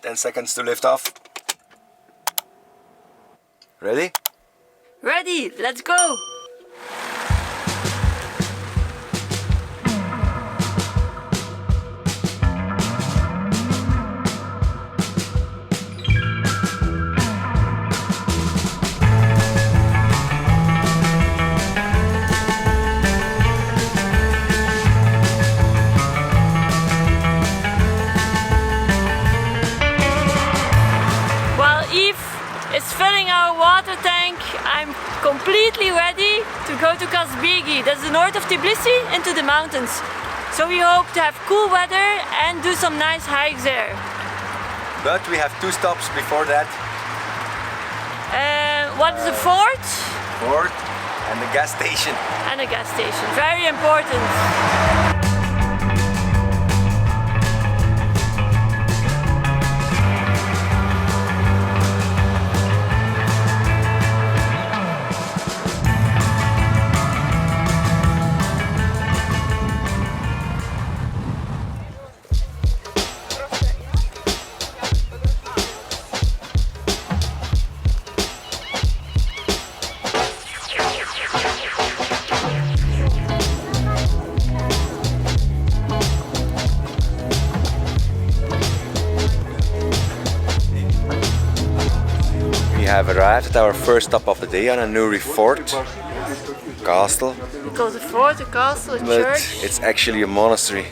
10 seconds to lift off. Ready? Ready, let's go! Filling our water tank. I'm completely ready to go to Kazbegi. That's the north of Tbilisi, into the mountains. So we hope to have cool weather and do some nice hikes there. But we have 2 stops before that. What is the fort? Fort and the gas station. And a gas station, very important. We have arrived at our first stop of the day, Ananuri Fort, castle. Because a fort, a castle, a but church. It's actually a monastery.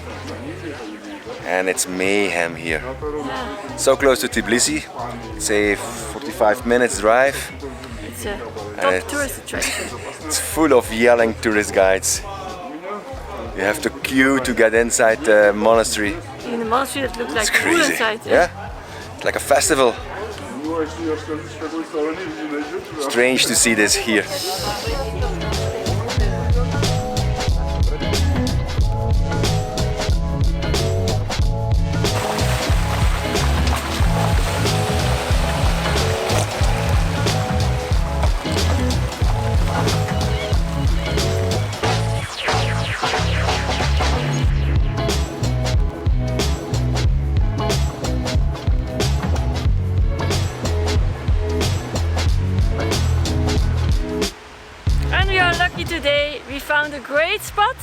And it's mayhem here. Yeah. So close to Tbilisi, say 45 minutes drive. It's a top tourist attraction. It's full of yelling tourist guides. You have to queue to get inside the monastery. In the monastery that looks like It's cool crazy. inside. Yeah, it's like a festival. Strange to see this here. Today we found a great spot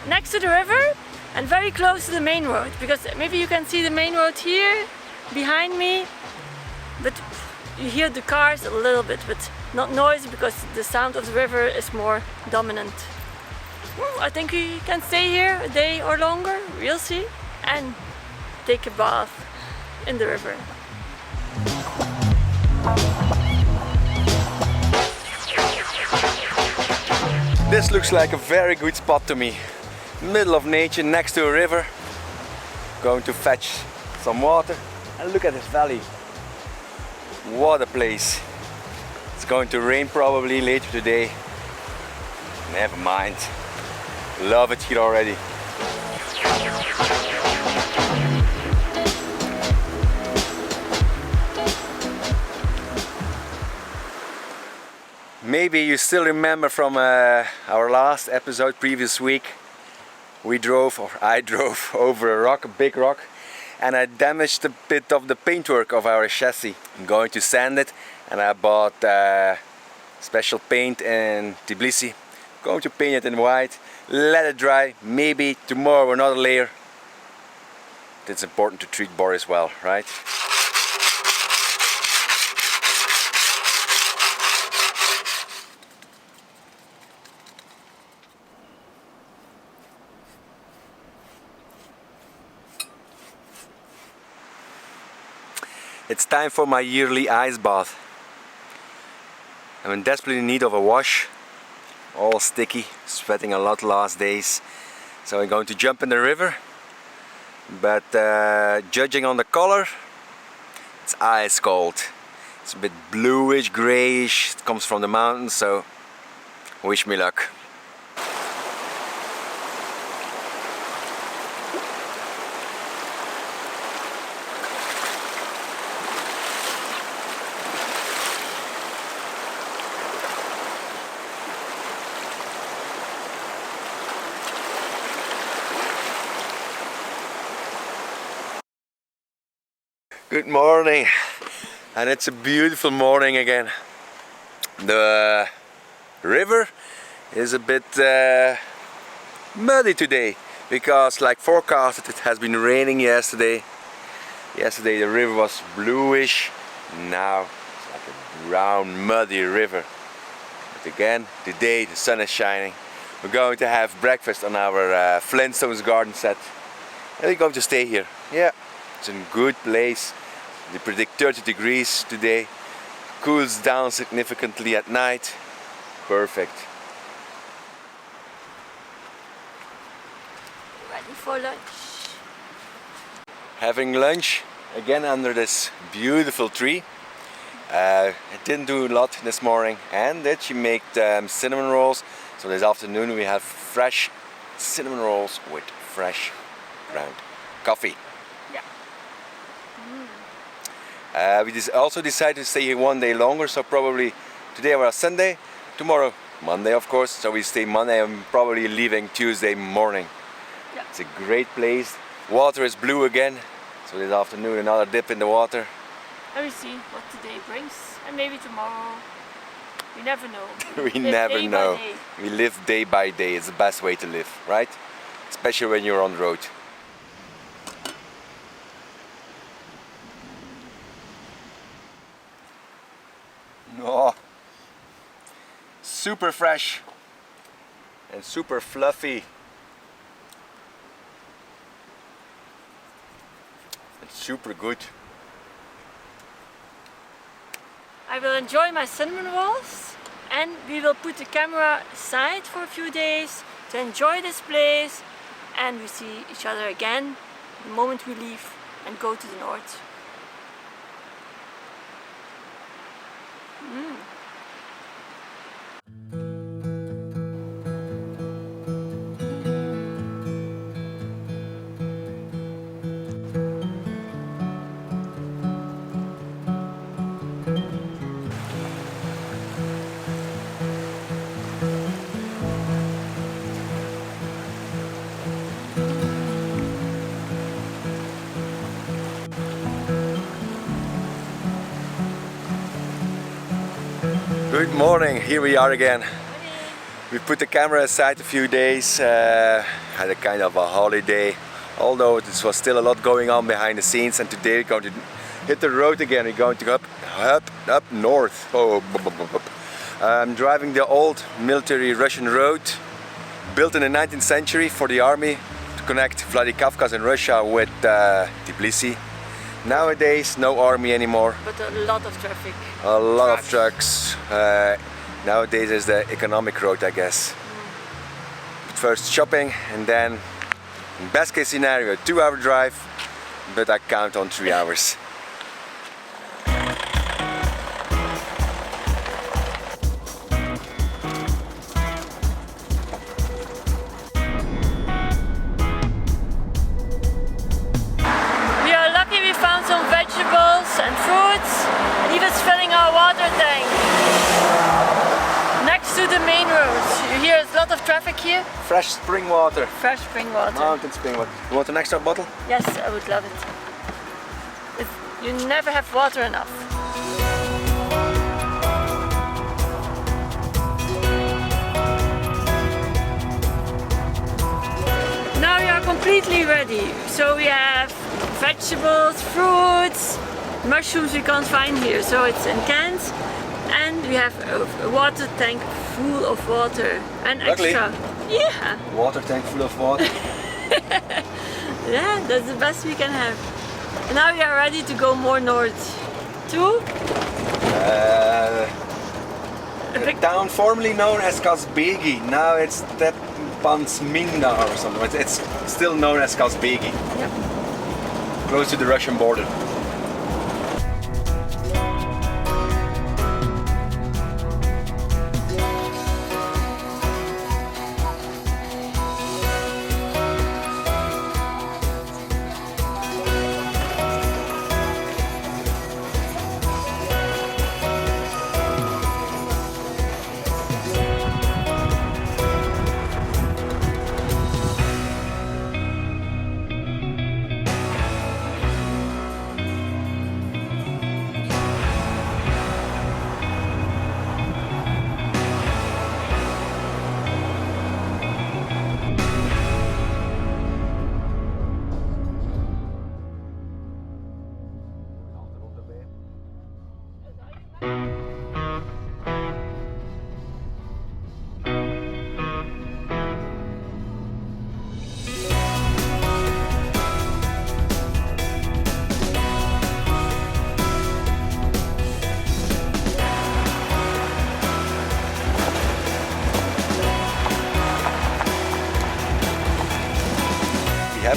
next to the river and very close to the main road, because maybe you can see the main road here behind me, but you hear the cars a little bit, but not noisy because the sound of the river is more dominant. I think we can stay here a day or longer, we'll see, and take a bath in the river. This looks like a very good spot to me. Middle of nature, next to a river. Going to fetch some water. And look at this valley. What a place. It's going to rain probably later today. Never mind. Love it here already. Maybe you still remember from our last episode previous week, I drove over a rock, a big rock, and I damaged a bit of the paintwork of our chassis. I'm going to sand it, and I bought special paint in Tbilisi. Going to paint it in white, let it dry, maybe tomorrow another layer. It's important to treat Boris well, right? It's time for my yearly ice bath. I'm in desperately need of a wash. All sticky, sweating a lot last days. So I'm going to jump in the river. But judging on the color, it's ice cold. It's a bit bluish, grayish. It comes from the mountains, so wish me luck. Good morning, and it's a beautiful morning again. The river is a bit muddy today because, like forecasted, it has been raining yesterday. Yesterday the river was bluish, now it's like a brown muddy river. But again, today the sun is shining. We're going to have breakfast on our Flintstones garden set, and we're going to stay here. Yeah, it's a good place. They predict 30 degrees today. Cools down significantly at night. Perfect. Ready for lunch. Having lunch again under this beautiful tree. I didn't do a lot this morning, and that she made cinnamon rolls. So this afternoon we have fresh cinnamon rolls with fresh ground coffee. We also decided to stay here one day longer, so probably today was Sunday, tomorrow Monday of course, so we stay Monday and probably leaving Tuesday morning. Yeah. It's a great place. Water is blue again, so this afternoon another dip in the water. And we see what today brings, and maybe tomorrow. We never know. We never know. We live day by day. It's the best way to live, right? Especially when you're on the road. Oh, super fresh and super fluffy. It's super good. I will enjoy my cinnamon rolls, and we will put the camera aside for a few days to enjoy this place, and we see each other again the moment we leave and go to the north. Good morning, here we are again. We put the camera aside a few days, had a kind of a holiday, although this was still a lot going on behind the scenes, and today we're going to hit the road again. We're going to go up north. I'm driving the old military Russian road, built in the 19th century for the army to connect Vladikavkaz in Russia with Tbilisi. Nowadays no army anymore. But a lot of traffic. A lot of trucks. Nowadays is the economic road, I guess. But first shopping, and then in best case scenario 2-hour drive, but I count on 3 hours. We are lucky we found some vegetables and fruits, and even filling our water tank next to the main road. You hear a lot of traffic here. Fresh spring water. Fresh spring water. Mountain spring water. You want an extra bottle? Yes, I would love it. You never have water enough. Now we are completely ready. So we have vegetables, fruits, mushrooms we can't find here, so it's in cans. And we have a water tank full of water and Luckily. extra. Yeah. Water tank full of water. Yeah, that's the best we can have. And now we are ready to go more north to A town formerly known as Kazbegi. Now it's Stepantsminda or something. But it's still known as Kazbegi. Yep. Close to the Russian border.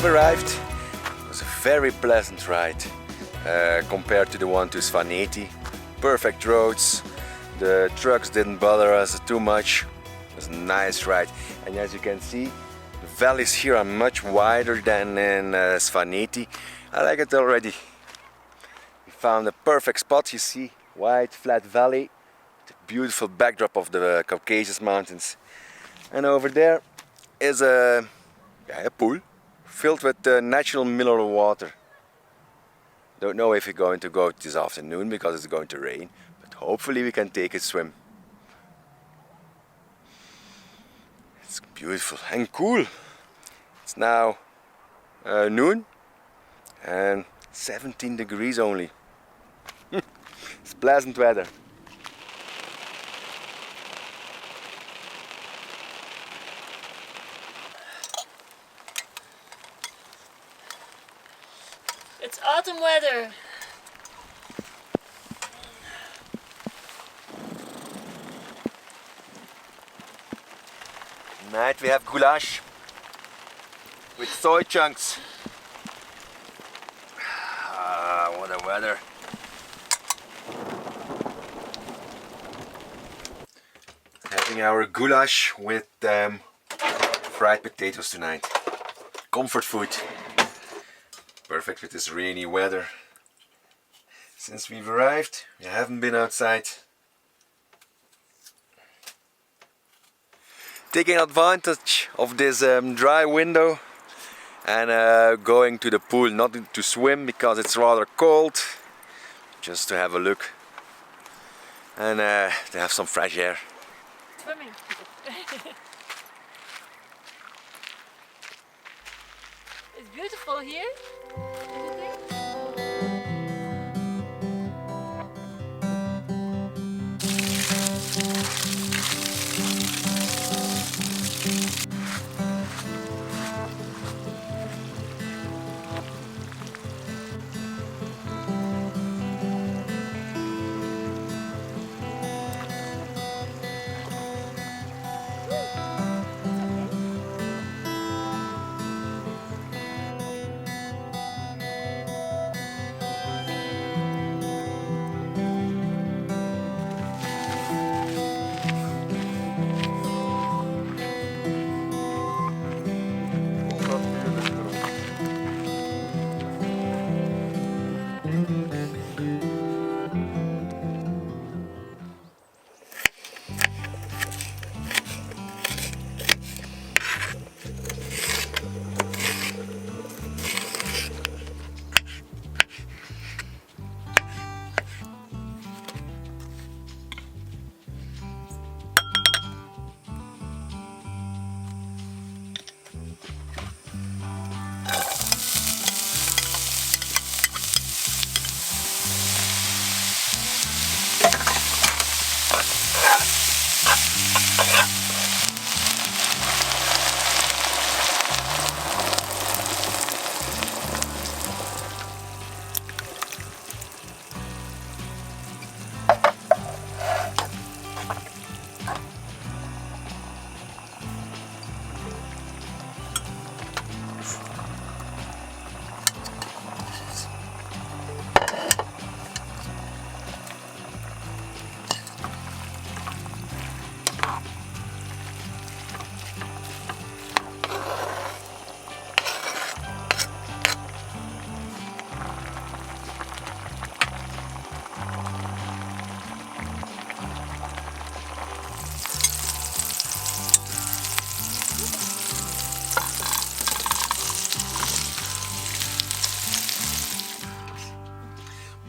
we've arrived. It was a very pleasant ride compared to the one to Svaneti. Perfect roads, the trucks didn't bother us too much. It was a nice ride, and as you can see, the valleys here are much wider than in Svaneti. I like it already. We found a perfect spot, you see, wide flat valley, the beautiful backdrop of the Caucasus Mountains. And over there is a pool filled with natural mineral water. Don't know if we're going to go this afternoon because it's going to rain, but hopefully we can take a swim. It's beautiful and cool. It's now noon and 17 degrees only. It's pleasant weather. It's autumn weather. Tonight we have goulash with soy chunks. Ah, what a weather. Having our goulash with fried potatoes tonight. Comfort food. Perfect with this rainy weather. Since we've arrived, we haven't been outside. Taking advantage of this dry window and going to the pool, not to swim because it's rather cold, just to have a look and to have some fresh air. Swimming. It's beautiful here. Isn't it?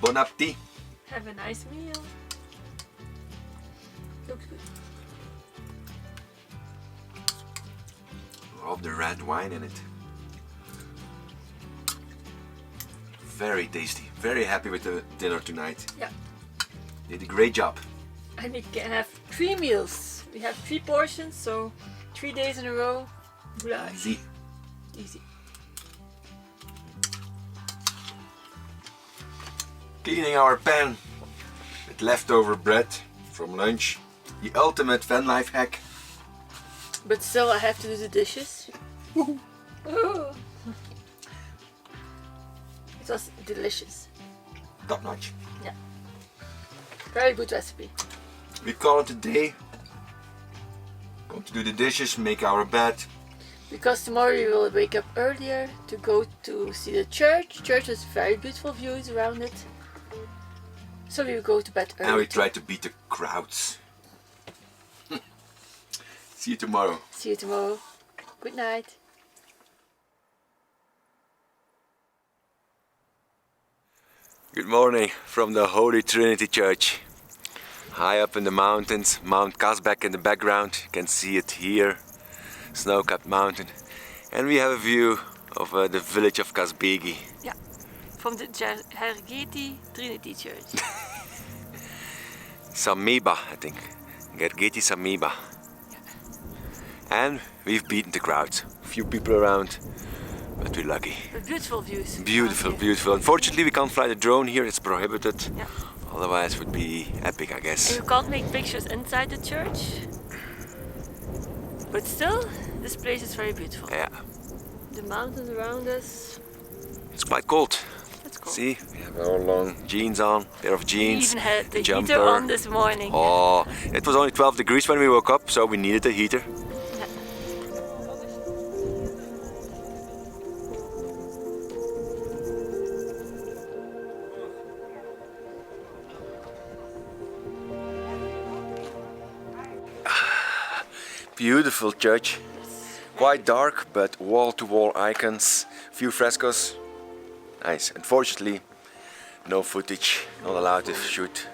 Bon appetit! Have a nice meal. Looks good. Rub the red wine in it. Very tasty. Very happy with the dinner tonight. Yeah. Did a great job. And we can have 3 meals. We have 3 portions, so 3 days in a row. Goulash. Easy. Easy. Cleaning our pan with leftover bread from lunch. The ultimate van life hack. But still I have to do the dishes. Ooh. It was delicious. Top notch. Yeah. Very good recipe. We call it a day. Going to do the dishes, make our bed. Because tomorrow we will wake up earlier to go to see the church. Church has very beautiful views around it. So we will go to bed early. And we try to beat the crowds. See you tomorrow. See you tomorrow. Good night. Good morning from the Holy Trinity Church. High up in the mountains, Mount Kazbegi in the background. You can see it here, snow-capped mountain. And we have a view of the village of Kazbegi. Yeah, from the Gergeti Trinity Church. Samiba, I think. Gergeti Samiba. And we've beaten the crowds. Few people around, but we're lucky. But beautiful views. Beautiful, beautiful. Unfortunately, we can't fly the drone here. It's prohibited. Yeah. Otherwise, it would be epic, I guess. And you can't make pictures inside the church. But still, this place is very beautiful. Yeah. The mountains around us. It's quite cold. It's cold. See, we have our long jeans on, pair of We jeans. even had the jumper. heater on this morning. Oh, it was only 12 degrees when we woke up, so we needed a heater. Beautiful church, quite dark, but wall-to-wall icons, few frescoes, nice. Unfortunately, no footage, not allowed to shoot.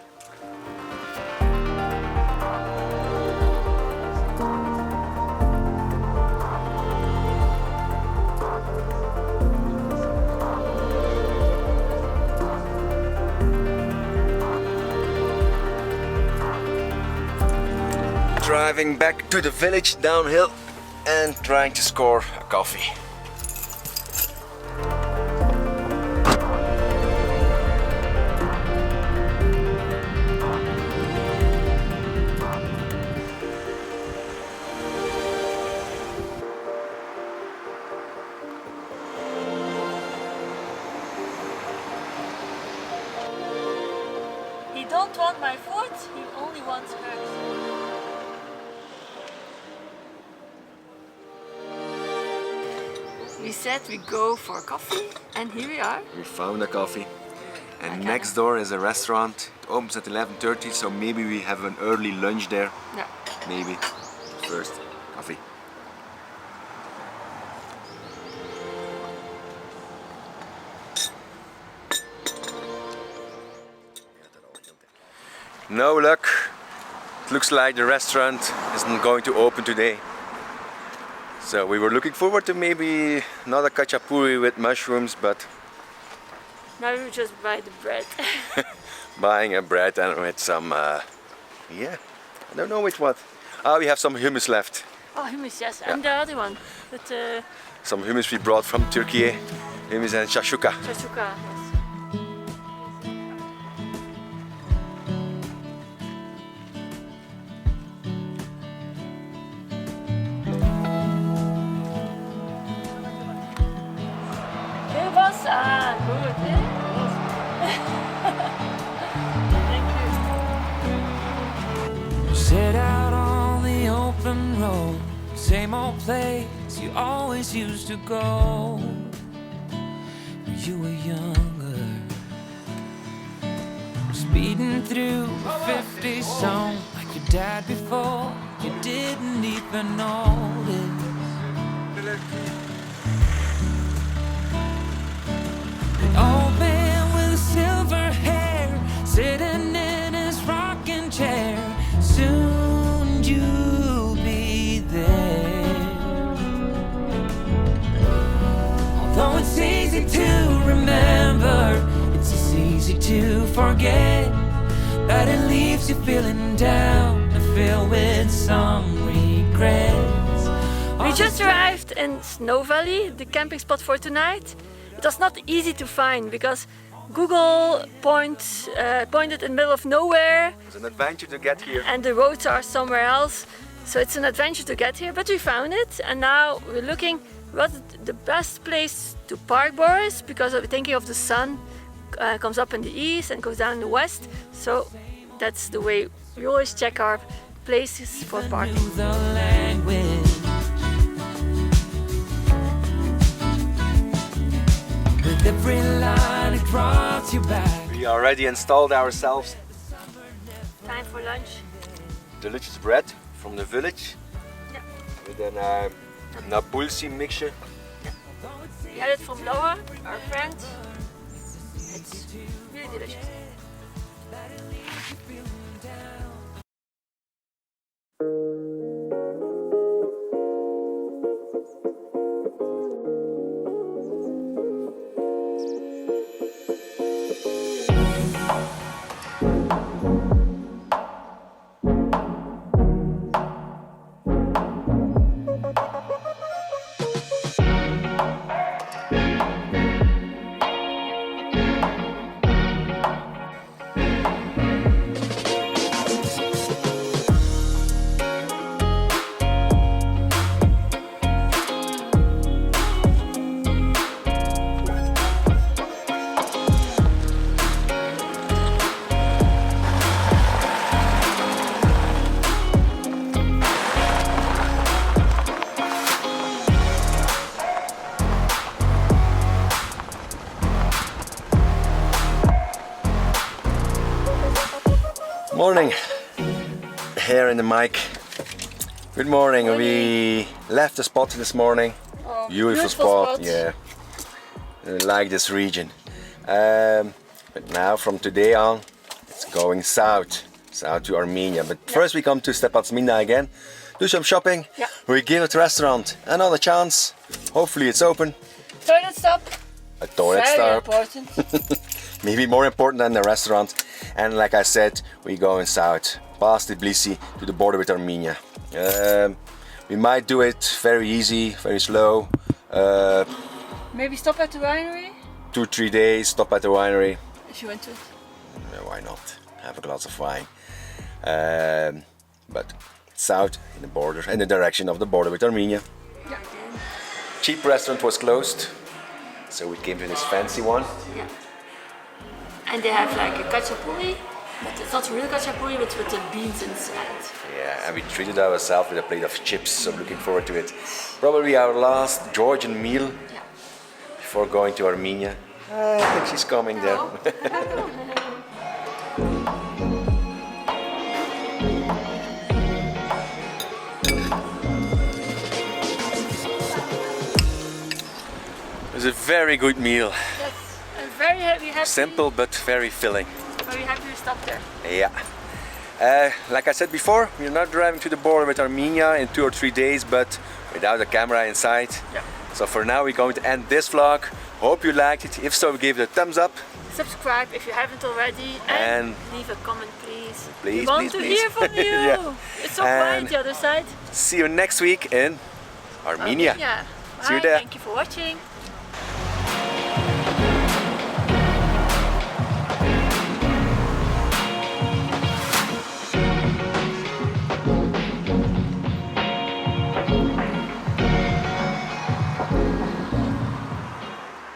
Driving back to the village downhill and trying to score a coffee. He don't want my food, he only wants hers. We said we go for coffee, and here we are. We found a coffee, and next door is a restaurant. It opens at 11:30, so maybe we have an early lunch there. Yeah. Maybe. First, coffee. No luck. It looks like the restaurant isn't going to open today. So we were looking forward to maybe another khachapuri with mushrooms, but Now we just buy the bread. buying a bread and with some, yeah, I don't know with what. Ah, we have some hummus left. Oh, hummus, yes, and the other one. But Some hummus we brought from Turkey. Hummus and shashuka. shashuka, yes. It was good, eh? Thank you. Set out on the open road, same old place you always used to go when you were younger. Speeding through a 50 song like your dad before, you didn't even notice. The old man with silver hair sitting in his rocking chair. Soon you'll be there. Although it's easy to remember, it's as easy to forget that it leaves you feeling down and filled with some regrets. We just arrived in Sno Valley, the camping spot for tonight. It was not easy to find because Google pointed in the middle of nowhere. It's an adventure to get here. And the roads are somewhere else. So it's an adventure to get here, but we found it. And now we're looking was the best place to park, Boris, because of thinking of the sun comes up in the east and goes down in the west. So that's the way we always check our places for parking. The language. With every line it brought you back. We already installed ourselves Time for lunch. delicious bread from the village Yeah. with an Tbilisi mixture. We had it from Laura, our friend. It's really delicious. Morning. Hair in the mic. Good morning. We left the spot this morning. Oh, Beautiful spot. Yeah. I like this region. But now from today on, it's going south to Armenia. But first we come to Stepantsminda again, do some shopping. Yeah. We give it restaurant another chance. Hopefully it's open. Toilet stop. A toilet Very stop. important. Maybe more important than the restaurant. And like I said, we're going south, past Tbilisi to the border with Armenia. We might do it very easy, very slow. Maybe stop at the winery 2-3 days, stop at the winery. if you want to. Why not? Have a glass of wine. But south in the border, in the direction of the border with Armenia. Yeah. Cheap restaurant was closed, so we came to this fancy one. Yeah. And they have like a kachapuri, but it's not real kachapuri, but with the beans inside. Yeah, and we treated ourselves with a plate of chips, so I'm looking forward to it. Probably our last Georgian meal Yeah. before going to Armenia. I think she's coming there. It was a very good meal. Yes. I'm very happy. Simple but very filling. Very happy we stopped there. Yeah. Like I said before, we're not driving to the border with Armenia in 2 or 3 days, but without a camera inside. Yeah. So for now we're going to end this vlog. Hope you liked it. If so, give it a thumbs up. Subscribe if you haven't already, and leave a comment, please. Please, we want please, to please. hear from you. Yeah. It's so And quiet the other side. See you next week in Armenia. Yeah. See you Bye. there. Thank you for watching.